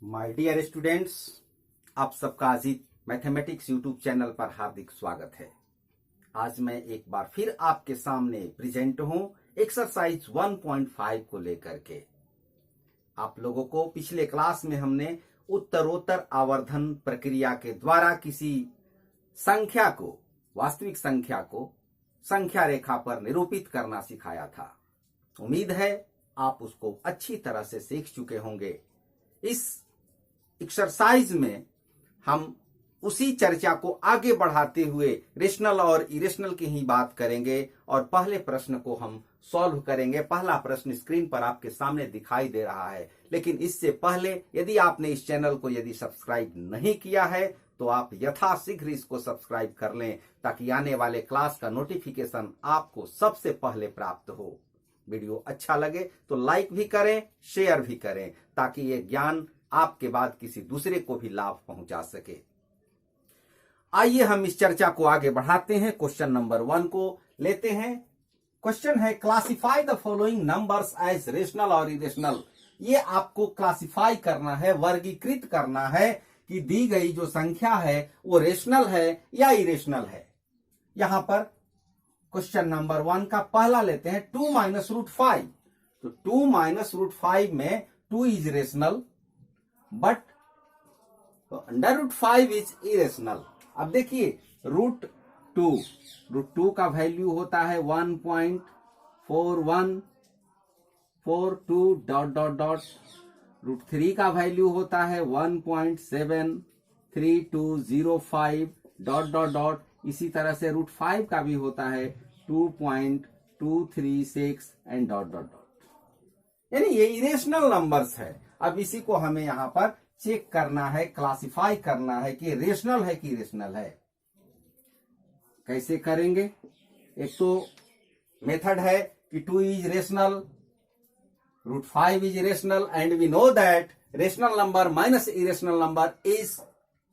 My dear students, आप सबका Ajit mathematics YouTube channel पर हार्दिक स्वागत है। आज मैं एक बार फिर आपके सामने प्रेजेंट हूं एक्सरसाइज 1.5 को लेकर के। आप लोगों को पिछले क्लास में हमने उत्तरोत्तर आवर्धन प्रक्रिया के द्वारा किसी संख्या को, वास्तविक संख्या को संख्या रेखा पर निरूपित करना सिखाया था। उम्मीद है आप उसको अच्छी तरह से सीख चुके होंगे। इस एक्सरसाइज में हम उसी चर्चा को आगे बढ़ाते हुए रेशनल और इरेशनल की ही बात करेंगे और पहले प्रश्न को हम सॉल्व करेंगे। पहला प्रश्न स्क्रीन पर आपके सामने दिखाई दे रहा है, लेकिन इससे पहले यदि आपने इस चैनल को सब्सक्राइब नहीं किया है तो आप यथाशीघ्र इसको सब्सक्राइब कर लें, ताकि आने वाले क्लास का नोटिफिकेशन आपको सबसे पहले प्राप्त हो। वीडियो अच्छा लगे तो लाइक भी करें, शेयर भी करें, ताकि ये ज्ञान आपके बाद किसी दूसरे को भी लाभ पहुंचा सके। आइए हम इस चर्चा को आगे बढ़ाते हैं। क्वेश्चन नंबर 1 को लेते हैं। क्वेश्चन है classify the following numbers as rational और इरेशनल। ये आपको क्लासिफाई करना है, वर्गीकृत करना है कि दी गई जो संख्या है वो रेशनल है या इरेशनल है। यहां पर क्वेश्चन नंबर 1 का पहला लेते हैं 2 माइनस रूट 5। तो 2 माइनस रूट 5 में 2 is rational but under root 5 is irrational. अब देखिए रूट 2 का वैल्यू होता है 1.4142 डॉट डॉट डॉट। रूट 3 का वैल्यू होता है 1.73205 डॉट डॉट डॉट। इसी तरह से रूट 5 का भी होता है 2.236 एंड डॉट डॉट डॉट। यानी ये इरेशनल नंबर्स है। अब इसी को हमें यहां पर चेक करना है, क्लासिफाई करना है कि रेशनल है कि इरेशनल है। कैसे करेंगे? एक तो मेथड है कि 2 is rational, root 5 is rational and we know that rational number minus irrational number is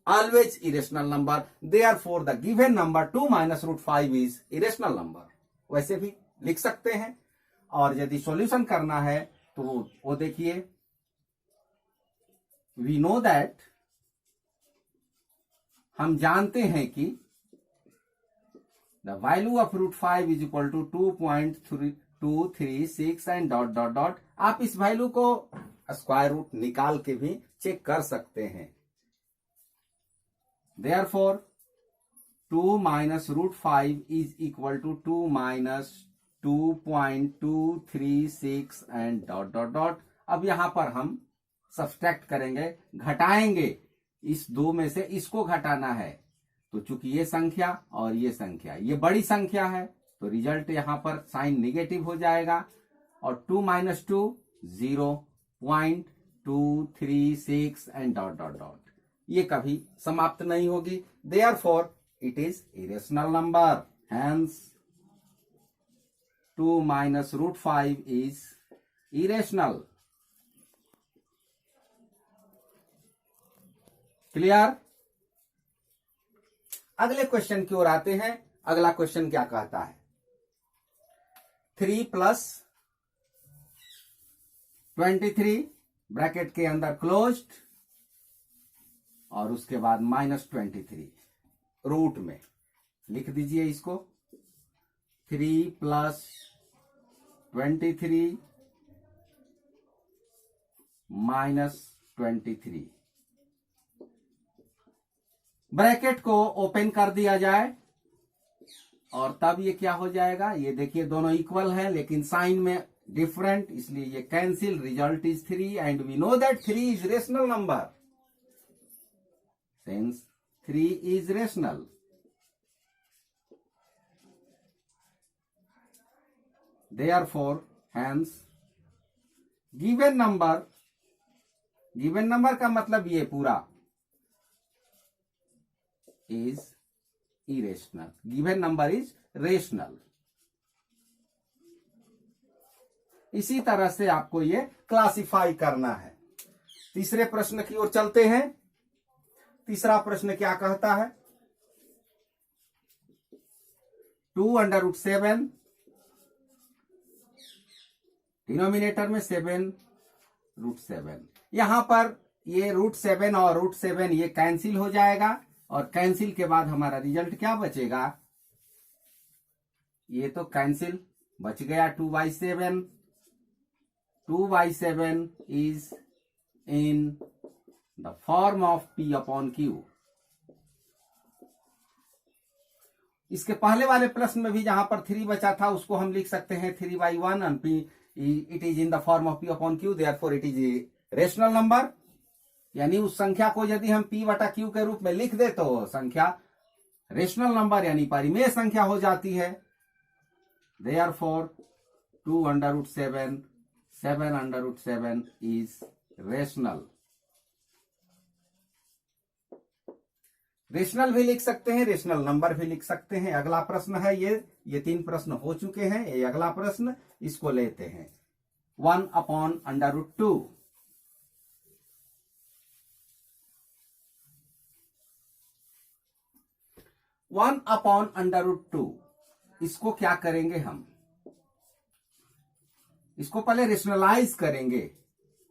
always irrational number, therefore the given number 2 minus root 5 is irrational number। वैसे भी लिख सकते हैं। और यदि सॉल्यूशन करना है तो वो देखिए, we know that, हम जानते हैं कि the value of root 5 is equal to 2.236 and dot dot dot। आप इस वैल्यू को स्क्वायर रूट निकाल के भी चेक कर सकते हैं। Therefore 2 minus root 5 is equal to 2 minus 2.236 and dot dot dot। अब यहां पर हम सब्सट्रैक्ट करेंगे, घटाएंगे। इस दो में से इसको घटाना है, तो चूंकि ये संख्या और ये संख्या ये बड़ी संख्या है तो रिजल्ट यहां पर साइन नेगेटिव हो जाएगा। और 2 minus 2 0.236 and dot dot dot. ये कभी समाप्त नहीं होगी। Therefore it is irrational number, hence 2 minus root 5 is irrational। Clear? अगले क्वेश्चन की ओर आते हैं। अगला क्वेश्चन क्या कहता है? 3 प्लस 23 ब्रैकेट के अंदर क्लोज्ड और उसके बाद -23 रूट में लिख दीजिए इसको। 3 प्लस 23 -23। ब्रैकेट को ओपन कर दिया जाए और तब ये क्या हो जाएगा? ये देखिए दोनों इक्वल है लेकिन साइन में डिफरेंट, इसलिए ये cancel. Result is 3 and we know that 3 is rational number. Since 3 is rational, therefore hence given number का मतलब ये पूरा is irrational, given number is rational। इसी तरह से आपको ये क्लासिफाई करना है। तीसरे प्रश्न की ओर चलते हैं। तीसरा प्रश्न क्या कहता है? 2√7, डिनोमिनेटर में 7√7। यहां पर ये √7 और √7 ये कैंसिल हो जाएगा और कैंसिल के बाद हमारा रिजल्ट क्या बचेगा, ये तो कैंसिल बच गया 2/7। 2/7 is in the form of P/Q। इसके पहले वाले प्रश्न में भी जहां पर 3 बचा था उसको हम लिख सकते हैं 3/1 and P it is in the form of P/Q, therefore it is a rational number. यानी उस संख्या को यदि हम P/Q के रूप में लिख दे तो संख्या रेशनल नंबर यानी परिमेय संख्या हो जाती है। Therefore 2√7 7√7 is rational. रेशनल भी लिख सकते हैं, रेशनल नंबर भी लिख सकते हैं। अगला प्रश्न है ये 3 प्रश्न हो चुके हैं। ये अगला प्रश्न, इसको लेते हैं 1/√2। 1/√2 इसको क्या करेंगे हम, इसको पहले रेशनलाइज करेंगे।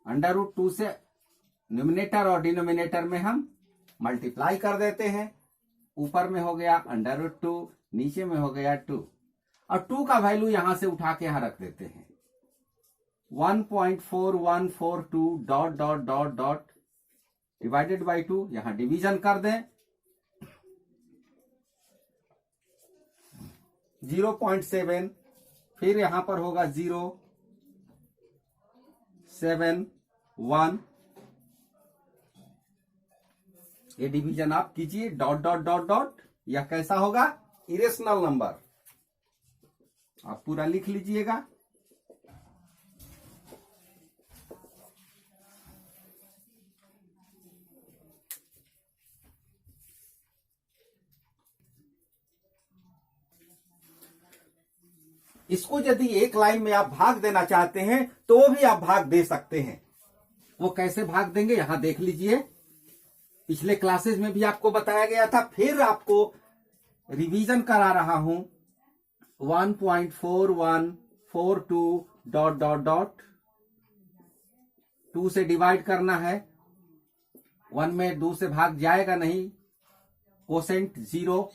√2 से न्यूमिनेटर और डिनोमिनेटर में हम मल्टीप्लाई कर देते हैं। ऊपर में हो गया √2, नीचे में हो गया 2 और 2 का वैल्यू यहां से उठा के यहां रख देते हैं। 1.4142 dot dot dot dot divided by 2, यहां डिवीजन कर दें। 0.7 फिर यहां पर होगा 0.7 ये डिवीजन आप कीजिए डॉट डॉट डॉट डॉट। यह कैसा होगा, इरेशनल नंबर। आप पूरा लिख लीजिएगा। इसको यदि एक लाइन में आप भाग देना चाहते हैं तो भी आप भाग दे सकते हैं। वो कैसे भाग देंगे यहां देख लीजिए। पिछले क्लासेस में भी आपको बताया गया था, फिर आपको रिवीजन करा रहा हूं। 1.4142 डॉट डॉट डॉट 2 से डिवाइड करना है। 1 में 2 से भाग जाएगा नहीं, कोसेंट 0,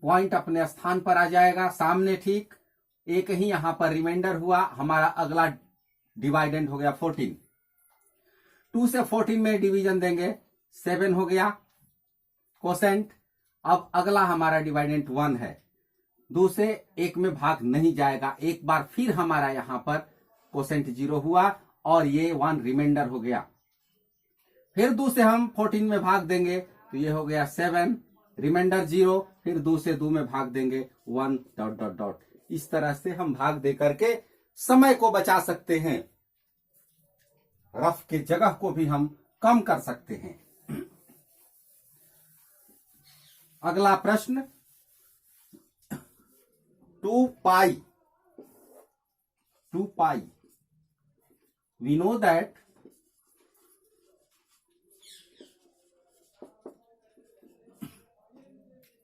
पॉइंट अपने स्थान पर आ जाएगा सामने ठीक। एक ही यहां पर रिमाइंडर हुआ, हमारा अगला डिवाइडेंड हो गया 14। 2 से 14 में डिवीजन देंगे, 7 हो गया कोसेंट। अब अगला हमारा डिवाइडेंट 1 है, 2 से 1 में भाग नहीं जाएगा। एक बार फिर हमारा यहां पर कोसेंट 0 हुआ और ये 1 रिमाइंडर हो गया। फिर 2 से हम 14 में भाग देंगे तो ये हो गया 7, रिमाइंडर 0, फिर 2 से 2 में भाग देंगे 1 डॉट डॉट डॉट। इस तरह से हम भाग दे करके समय को बचा सकते हैं, रफ के जगह को भी हम कम कर सकते हैं। अगला प्रश्न 2 pi. We know that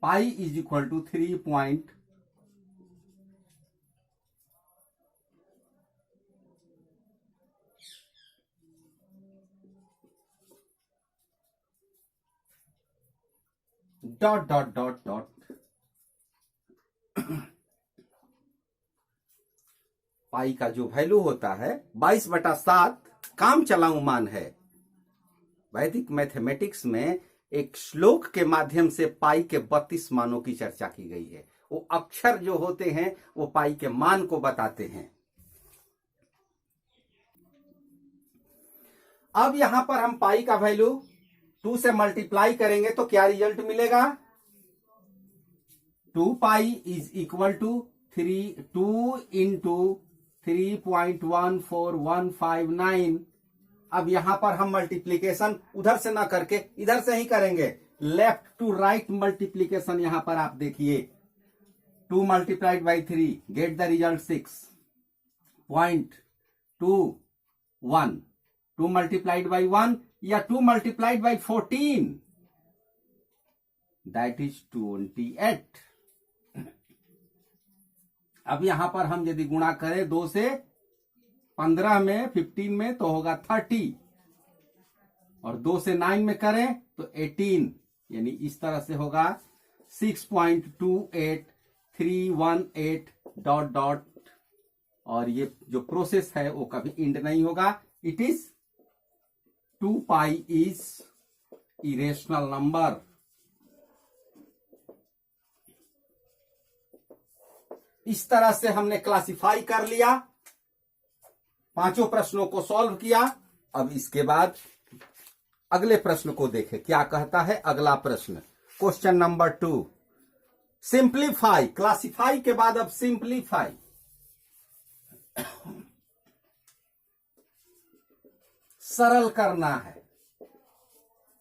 pi is equal to 3. Dot dot dot dot pi का जो वैल्यू होता है 22/7 काम चलाऊ मान है। वैदिक मैथमेटिक्स में एक श्लोक के माध्यम से पाई के 32 मानों की चर्चा की गई है। वो अक्षर जो होते हैं वो पाई के मान को बताते हैं। अब यहां पर हम पाई का वैल्यू 2 से मल्टीप्लाई करेंगे तो क्या रिजल्ट मिलेगा, 2 pi is equal to 2 into 3.14159। अब यहां पर हम मल्टीप्लीकेशन उधर से ना करके इधर से ही करेंगे, लेफ्ट टू राइट मल्टीप्लीकेशन। यहां पर आप देखिए 2 multiplied by 3 get the result 6.21। 2 multiplied by 1 या 2 मल्टीप्लाइड बाई 14 दैट इज 28। अब यहां पर हम यदि गुणा करें 2 से 15 में 15 में तो होगा 30 और 2 से 9 में करें तो 18, यानी इस तरह से होगा 6.28318 डॉट डॉट, और ये जो प्रोसेस है वो कभी इंड नहीं होगा. It is 2 pi is irrational number. इस तरह से हमने क्लासिफाई कर लिया, पांचों प्रश्नों को सॉल्व किया. अब इसके बाद अगले प्रश्न को देखें क्या कहता है. अगला प्रश्न क्वेश्चन नंबर 2, सिंप्लीफाई. क्लासिफाई के बाद अब सिंप्लीफाई. सरल करना है.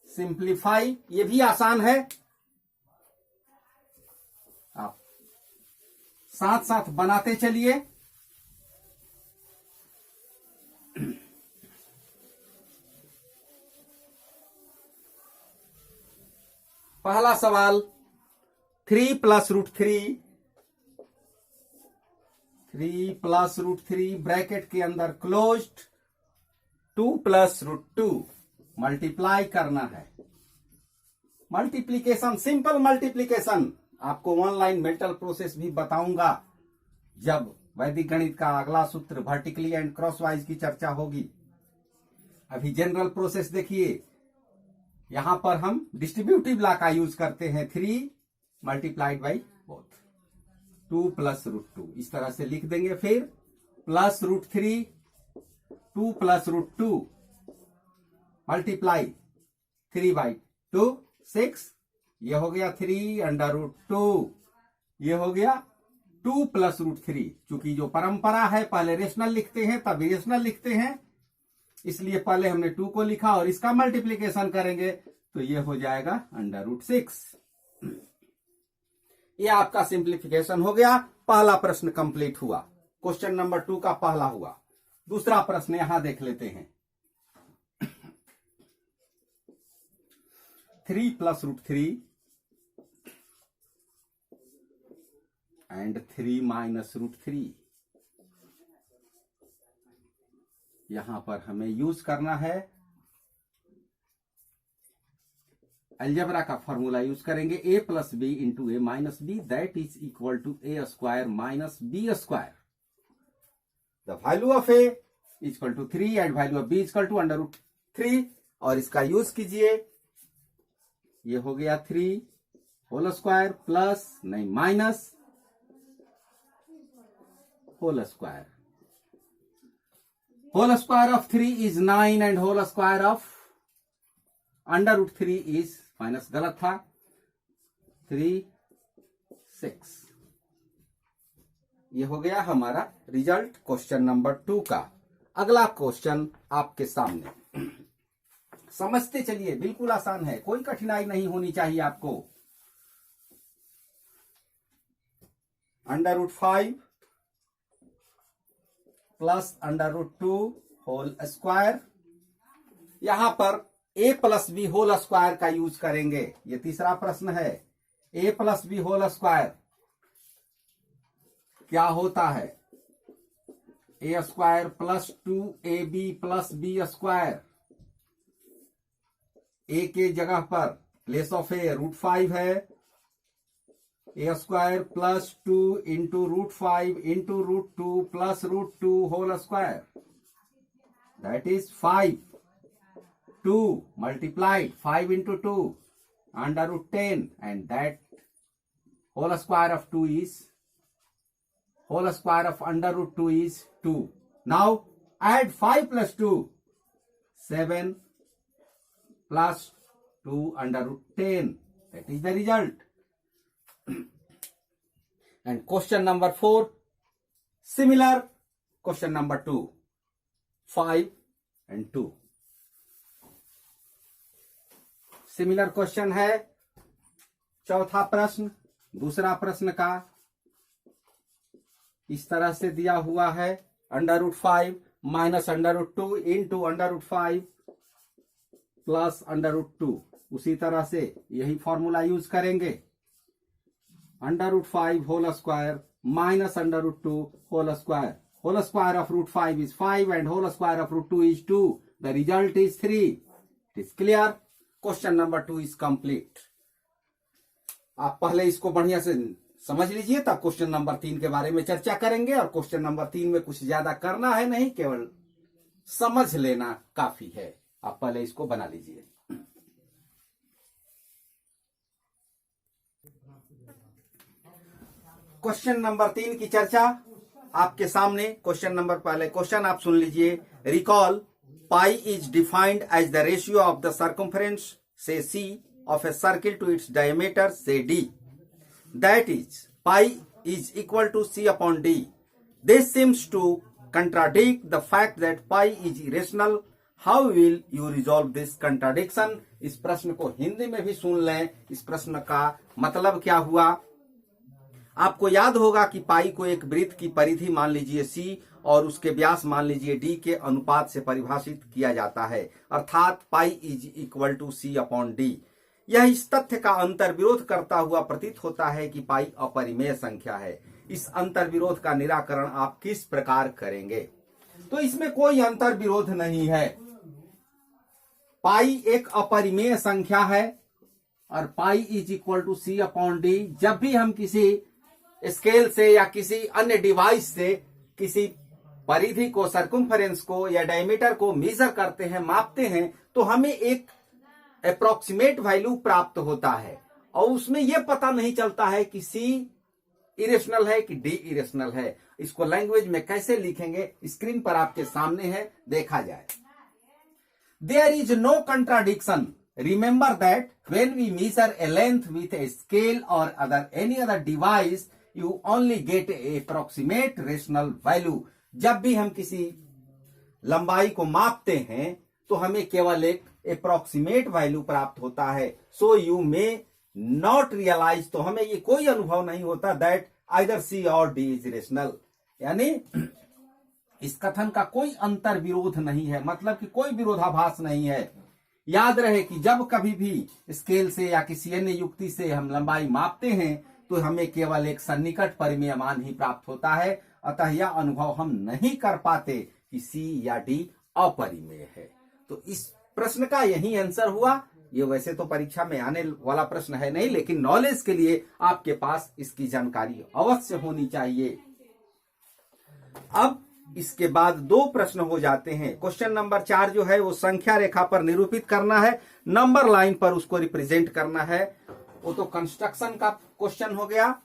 सिंप्लीफाई ये भी आसान है, आप साथ साथ बनाते चलिए. पहला सवाल 3 प्लस रूट थ्री ब्रैकेट के अंदर क्लोज्ड 2 प्लस रूट 2 मल्टीप्लाई करना है. Multiplication, simple multiplication. आपको ऑनलाइन मेंटल प्रोसेस भी बताऊंगा जब वैदिक गणित का अगला सूत्र वर्टिकली एंड क्रॉसवाइज की चर्चा होगी. अभी जनरल प्रोसेस देखिए. यहां पर हम डिस्ट्रीब्यूटिव लॉ का यूज करते हैं. 3 multiplied by both, 2 plus root 2 इस तरह से लिख देंगे. फिर plus root 3, 2 plus root 2 multiply 3 by 2 6. ये हो गया 3 अंडर रूट 2. ये हो गया 2 प्लस रूट 3. चूंकि जो परंपरा है पहले रेशनल लिखते हैं तब इरेशनल लिखते हैं, इसलिए पहले हमने 2 को लिखा और इसका मल्टीप्लीकेशन करेंगे तो ये हो जाएगा अंडर रूट 6. ये आपका सिंप्लीफिकेशन हो गया. पहला प्रश्न कंप्लीट हुआ. क्वेश्चन नंबर 2 का पहला हुआ. दूसरा प्रश्न यहां देख लेते हैं. 3 plus root 3 and 3 minus root 3. यहां पर हमें यूज करना है अलजेब्रा का फॉर्मूला यूज करेंगे. a plus B into A minus B that is equal to A square minus B square. The value of a equal to 3 and value of b equal to under root 3. और इसका use कीजिए. ये हो गया 3 whole square plus नहीं minus whole square. Whole square of 3 is 9 and whole square of under root 3 is, minus गलत था, 3 6. ये हो गया हमारा रिजल्ट क्वेश्चन नंबर 2 का. अगला क्वेश्चन आपके सामने. समझते चलिए, बिल्कुल आसान है, कोई कठिनाई नहीं होनी चाहिए आपको. Under root 5 plus under root 2 whole square. यहां पर a plus B whole square का यूज करेंगे. ये तीसरा प्रश्न है. a plus B whole square क्या होता है? a square plus 2ab plus B square. a के जगह पर प्लेस ऑफ a रूट 5 है. a square plus 2 into root 5 into root 2 plus root 2 whole square. That is 5. 2 multiplied 5 into 2 under root 10, and that whole square of 2 is whole square of under root 2 is 2. Now add 5 plus 2, 7 plus 2 under root 10. That is the result. And question number 4, similar question number 2, 5 and 2. Similar question है. चौथा प्रश्न दूसरा प्रश्न का इस तरह से दिया हुआ है. Under root 5 minus under root 2 into under root 5 plus under root 2. उसी तरह से यही फॉर्मूला यूज करेंगे. Under root 5 whole square minus under root 2 whole square. Whole square of root 5 is 5 and whole square of root 2 is 2. The result is 3. It is clear. Question number 2 is complete. आप पहले इसको बढ़िया से समझ लीजिए, तब question number 3 के बारे में चर्चा करेंगे। और क्वेश्चन नंबर 3 में कुछ ज्यादा करना है नहीं, केवल समझ लेना काफी है। आप पहले इसको बना लीजिए। क्वेश्चन नंबर 3 की चर्चा आपके सामने। क्वेश्चन नंबर पहले क्वेश्चन आप सुन लीजिए। Recall pi is defined as the ratio of the circumference से C of a circle to its diameter say d, that is pi is equal to c upon d. This seems to contradict the fact that pi is irrational. How will you resolve this contradiction? इस प्रश्न को हिंदी में भी सुन लें। इस प्रश्न का मतलब क्या हुआ? आपको याद होगा कि पाई को एक वृत्त की परिधि मान लीजिए c और उसके व्यास मान लीजिए d के अनुपात से परिभाषित किया जाता है, अर्थात pi is equal to c upon d। यह इस तथ्य का अंतर्विरोध करता हुआ प्रतीत होता है कि पाई अपरिमेय संख्या है। इस अंतर्विरोध का निराकरण आप किस प्रकार करेंगे? तो इसमें कोई अंतर्विरोध नहीं है। पाई एक अपरिमेय संख्या है और pi is equal to C upon D. जब भी हम किसी स्केल से या किसी अन्य डिवाइस से किसी परिधि को, सर्कमफरेंस को या डायमीटर को मेजर करते हैं, मापते हैं, तो हमें एक अप्रोक्सीमेट वैल्यू प्राप्त होता है और उसमें यह पता नहीं चलता है कि सी इरेशनल है कि डी इरेशनल है। इसको लैंग्वेज में कैसे लिखेंगे स्क्रीन पर आपके सामने है, देखा जाए। There is no contradiction. Remember that when we measure a length with a scale और any other device you only get a approximate rational value. जब भी हम किसी लंबाई को मापते हैं तो हमें केवल एक अप्रोक्सीमेट वैल्यू प्राप्त होता है। So you may not realise, तो हमें ये कोई अनुभव नहीं होता दैट आइदर सी और डी इज रेशनल। यानी इस कथन का कोई अंतर विरोध नहीं है, मतलब कि कोई विरोधाभास नहीं है। याद रहे कि जब कभी भी स्केल से या किसी अन्य युक्ति से हम लंबाई मापते हैं तो हमें केवल एक सन्निकट परिमेय मान ही प्राप्त होता है। अतः यह अनुभव हम नहीं कर पाते कि सी या डी अपरिमेय है। तो इस प्रश्न का यही आंसर हुआ। ये वैसे तो परीक्षा में आने वाला प्रश्न है नहीं, लेकिन नॉलेज के लिए आपके पास इसकी जानकारी अवश्य होनी चाहिए। अब इसके बाद 2 प्रश्न हो जाते हैं। क्वेश्चन नंबर 4 जो है वो संख्या रेखा पर निरूपित करना है, नंबर लाइन पर उसको रिप्रेजेंट करना है। वो तो कंस्ट्रक्शन का क्वेश्चन हो गया।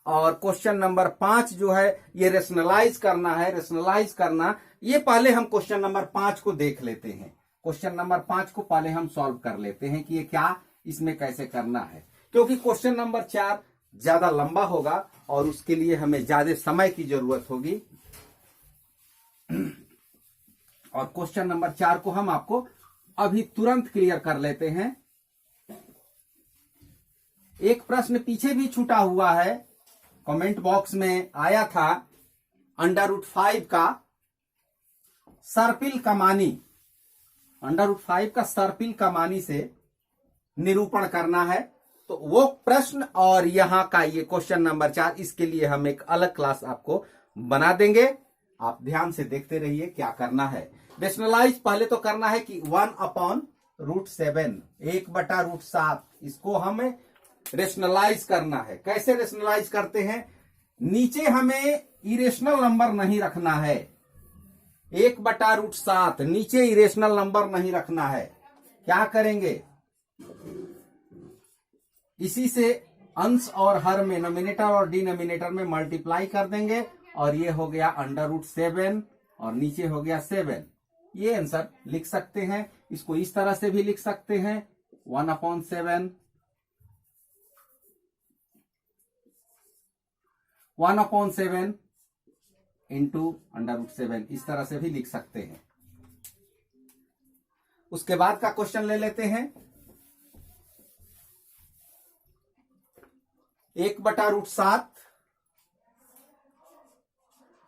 और क्वेश्चन नंबर 5 जो है ये रेशनलाइज करना है। रेशनलाइज करना, ये पहले हम क्वेश्चन नंबर 5 को देख लेते हैं। क्वेश्चन नंबर 5 को पहले हम सॉल्व कर लेते हैं कि ये क्या, इसमें कैसे करना है, क्योंकि क्वेश्चन नंबर 4 ज्यादा लंबा होगा और उसके लिए हमें ज्यादा समय की जरूरत होगी। और क्वेश्चन नंबर 4 को हम आपको अभी तुरंत क्लियर कर लेते हैं। एक प्रश्न पीछे भी छूटा हुआ है, कमेंट बॉक्स में आया था, √5 का सर्पिल कमानी, √5 का सर्पिल कमानी से निरूपण करना है। तो वो प्रश्न और यहां का ये क्वेश्चन नंबर 4, इसके लिए हम एक अलग क्लास आपको बना देंगे। आप ध्यान से देखते रहिए क्या करना है। रेशनलाइज पहले तो करना है कि 1/√7, 1/√7, इसको हमें रेशनलाइज करना है। कैसे रेशनलाइज करते हैं? नीचे हमें इरेशनल नंबर नहीं रखना है। 1/√7 नीचे इरेशनल नंबर नहीं रखना है। क्या करेंगे? इसी से अंश और हर में, नोमिनेटर और डिनोमिनेटर में मल्टीप्लाई कर देंगे और ये हो गया √7 और नीचे हो गया 7। ये आंसर लिख सकते हैं। इसको इस तरह से भी लिख सकते हैं, 1/7, 1/7 इंटू √7, इस तरह से भी लिख सकते हैं। उसके बाद का क्वेश्चन ले लेते हैं। 1/√7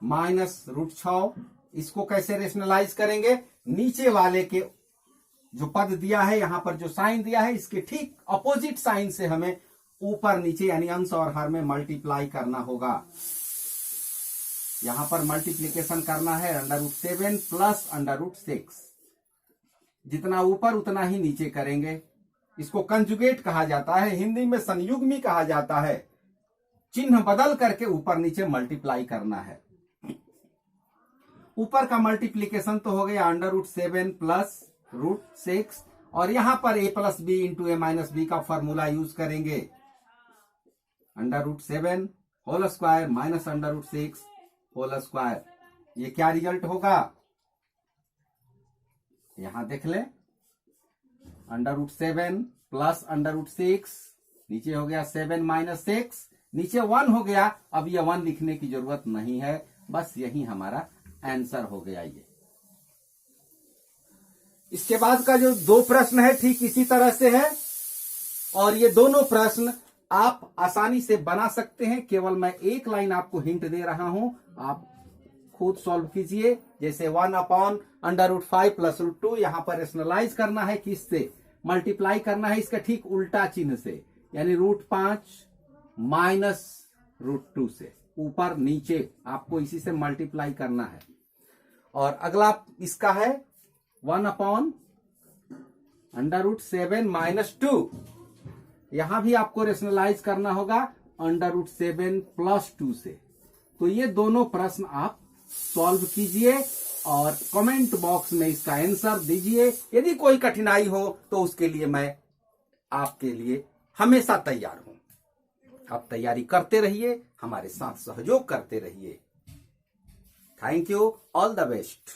-√6, इसको कैसे रेशनलाइज करेंगे? नीचे वाले के जो पद दिया है, यहां पर जो साइन दिया है, इसके ठीक अपोजिट साइन से हमें ऊपर नीचे यानी अंश और हर में मल्टीप्लाई करना होगा। यहां पर मल्टीप्लीकेशन करना है √7 प्लस √6। जितना ऊपर उतना ही नीचे करेंगे। इसको कंजुगेट कहा जाता है, हिंदी में संयुग्मी कहा जाता है। चिन्ह बदल करके ऊपर नीचे मल्टीप्लाई करना है। ऊपर का मल्टीप्लीकेशन तो हो गया √7 प्लस √6, और यहां पर a plus B into A minus B का फॉर्मूला यूज करेंगे। √7 whole square minus √6 whole square. ये क्या रिजल्ट होगा, यहां देख ले, √7 प्लस √6, नीचे हो गया 7 माइनस 6, नीचे 1 हो गया। अब ये 1 लिखने की जरूरत नहीं है, बस यही हमारा आंसर हो गया। ये इसके बाद का जो 2 प्रश्न है ठीक इसी तरह से है, और ये दोनों प्रश्न आप आसानी से बना सकते हैं। केवल मैं एक लाइन आपको हिंट दे रहा हूं, आप खुद सॉल्व कीजिए। जैसे 1/√5 प्लस √2, यहां पर रेशनलाइज करना है, किससे मल्टीप्लाई करना है, इसका ठीक उल्टा चिन्ह से, यानी √5 माइनस √2 से, ऊपर नीचे आपको इसी से मल्टीप्लाई करना है। और अगला इसका है 1/√7 माइनस 2, यहां भी आपको रेशनलाइज करना होगा √7 प्लस 2 से। तो ये दोनों प्रश्न आप सॉल्व कीजिए और कमेंट बॉक्स में इसका आंसर दीजिए। यदि कोई कठिनाई हो तो उसके लिए मैं आपके लिए हमेशा तैयार हूं। आप तैयारी करते रहिए, हमारे साथ सहयोग करते रहिए। Thank you, all the best.